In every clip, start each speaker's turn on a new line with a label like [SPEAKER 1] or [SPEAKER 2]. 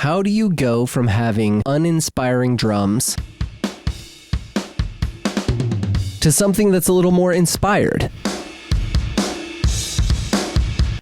[SPEAKER 1] How do you go from having uninspiring drums to something that's a little more inspired?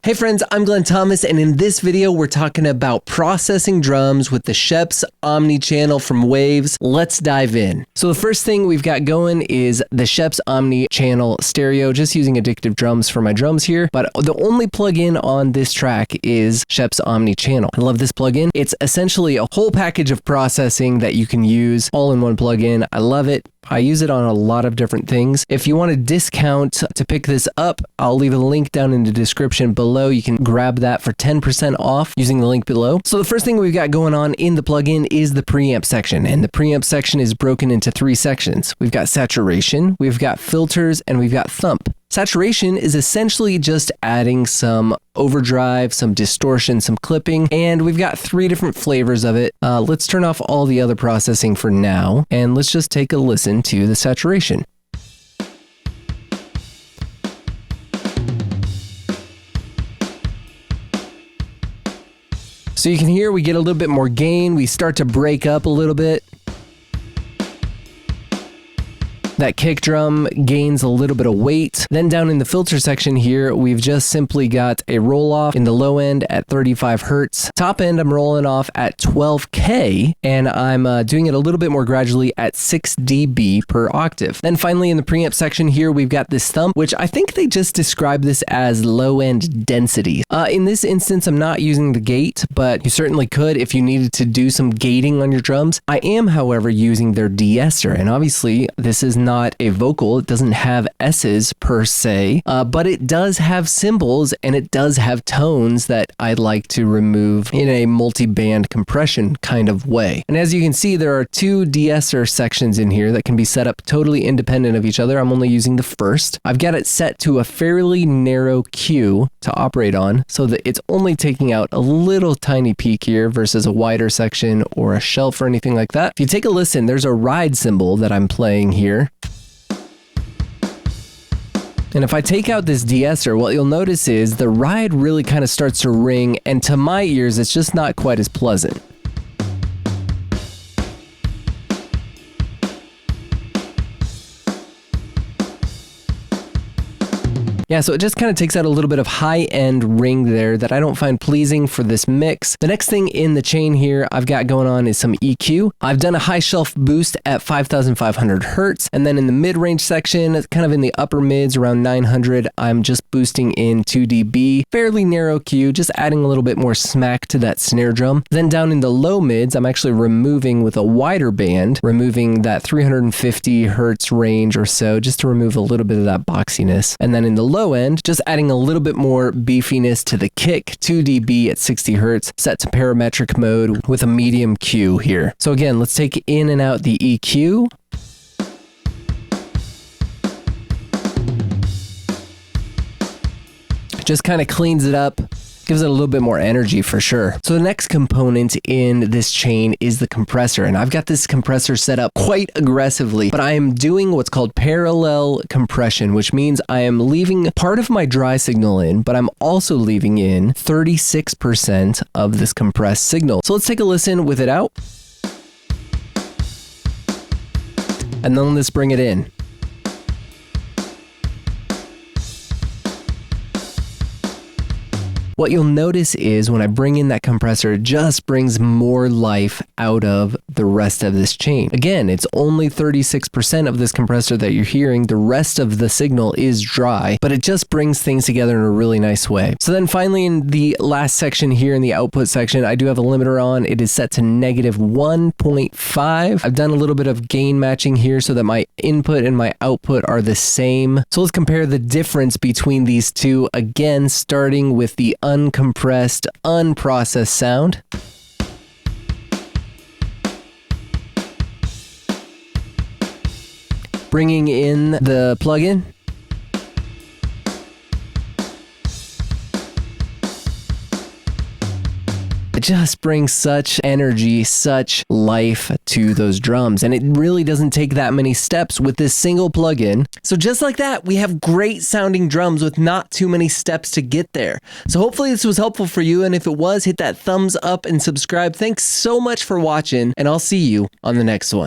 [SPEAKER 1] Hey friends, I'm Glenn Thomas, and in this video, we're talking about processing drums with the Scheps Omni Channel from Waves. Let's dive in. So the first thing we've got going is the Scheps Omni Channel stereo, just using addictive drums for my drums here, but the only plugin on this track is Scheps Omni Channel. I love this plugin. It's essentially a whole package of processing that you can use all in one plugin. I love it. I use it on a lot of different things. If you want a discount to pick this up, I'll leave a link down in the description below. You can grab that for 10% off using the link below. So the first thing we've got going on in the plugin is the preamp section, and the preamp section is broken into 3 sections. We've got saturation, we've got filters, and we've got thump. Saturation is essentially just adding some overdrive, some distortion, some clipping, and we've got 3 different flavors of it. Let's turn off all the other processing for now, and let's just take a listen to the saturation. So you can hear we get a little bit more gain, we start to break up a little bit. That kick drum gains a little bit of weight. Then down in the filter section here, we've just simply got a roll off in the low end at 35 Hertz. Top end, I'm rolling off at 12K, and I'm doing it a little bit more gradually at 6 dB per octave. Then finally in the preamp section here, we've got this thump, which I think they just describe this as low end density. In this instance, I'm not using the gate, but you certainly could if you needed to do some gating on your drums. I am, however, using their de-esser, and obviously this is not a vocal. It doesn't have S's per se, but it does have cymbals and it does have tones that I'd like to remove in a multi-band compression kind of way. And as you can see, there are 2 de-esser sections in here that can be set up totally independent of each other. I'm only using the first. I've got it set to a fairly narrow Q to operate on so that it's only taking out a little tiny peak here versus a wider section or a shelf or anything like that. If you take a listen, there's a ride cymbal that I'm playing here. And if I take out this de-esser, what you'll notice is the ride really kind of starts to ring, and to my ears, it's just not quite as pleasant. Yeah, so it just kind of takes out a little bit of high-end ring there that I don't find pleasing for this mix. The next thing in the chain here I've got going on is some EQ. I've done a high shelf boost at 5,500 Hertz, and then in the mid-range section, kind of in the upper mids around 900, I'm just boosting in 2 dB, fairly narrow Q, just adding a little bit more smack to that snare drum. Then down in the low mids, I'm actually removing with a wider band, removing that 350 Hertz range or so, just to remove a little bit of that boxiness. And then in the low end, just adding a little bit more beefiness to the kick, 2 dB at 60 Hertz, set to parametric mode with a medium Q here. So again, let's take in and out the EQ. Just kind of cleans it up. Gives it a little bit more energy for sure. So the next component in this chain is the compressor, and I've got this compressor set up quite aggressively, but I am doing what's called parallel compression, which means I am leaving part of my dry signal in, but I'm also leaving in 36% of this compressed signal. So let's take a listen with it out. And then let's bring it in. What you'll notice is when I bring in that compressor, it just brings more life out of the rest of this chain. Again, it's only 36% of this compressor that you're hearing. The rest of the signal is dry, but it just brings things together in a really nice way. So then finally in the last section here in the output section, I do have a limiter on. It is set to -1.5. I've done a little bit of gain matching here so that my input and my output are the same. So let's compare the difference between these two, again, starting with the uncompressed, unprocessed sound. Bringing in the plugin. It just brings such energy, such life to those drums. And it really doesn't take that many steps with this single plugin. So just like that, we have great sounding drums with not too many steps to get there. So hopefully this was helpful for you. And if it was, hit that thumbs up and subscribe. Thanks so much for watching, and I'll see you on the next one.